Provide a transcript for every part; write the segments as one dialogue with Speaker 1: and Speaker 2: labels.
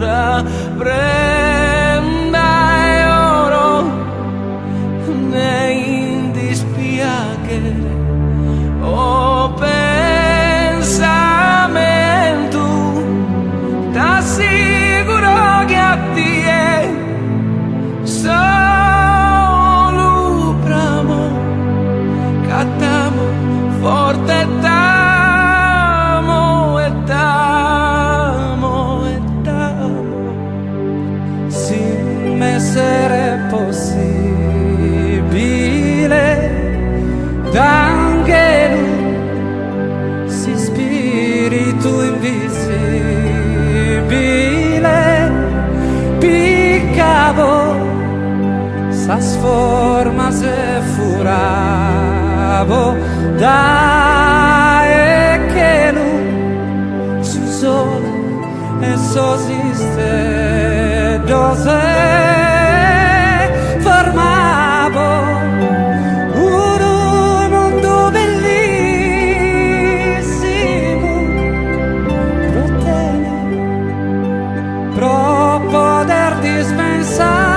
Speaker 1: natura prenda e oro ne indispiache o pensamento t'assicuro che a te solo bramo cattamo forte t'amo e t'amo e t'amo se m'essere possibile d'angelo si spirito invisibile piccavo sas formas e furavo dai che lui su sole e sosiste dose formavo un mondo bellissimo protegge pro poter dispensare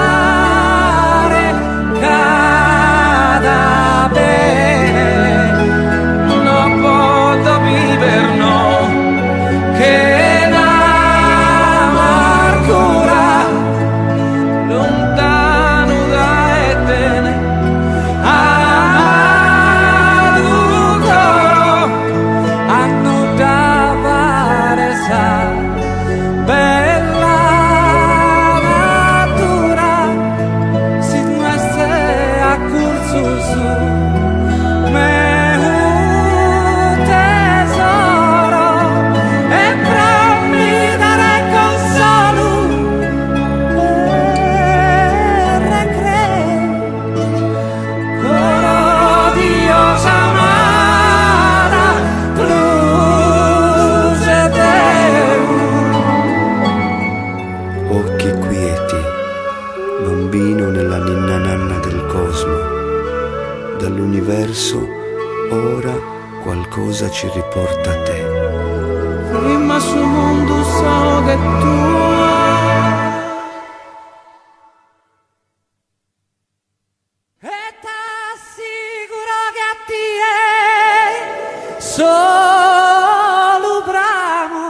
Speaker 1: dispensare cada bene non posso vivere no che l'amargura lontano da etene ad un coro hanno da varesa bella me un tesoro e prommi dare consolo e recreo coro Dio amara luce Deo.
Speaker 2: Occhi quieti, bambino nella ninna nanna del cosmo. Dall'universo ora qualcosa ci riporta a te.
Speaker 1: Prima sul mondo so che tu e t'assicuro che a te solo bramo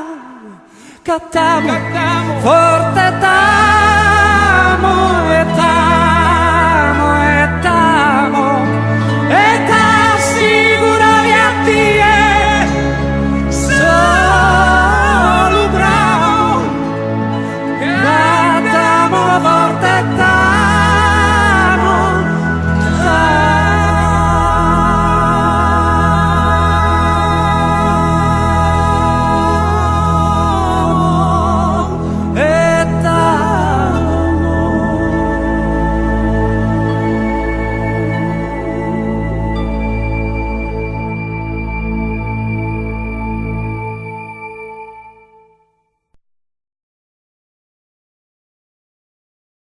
Speaker 1: cattamo forte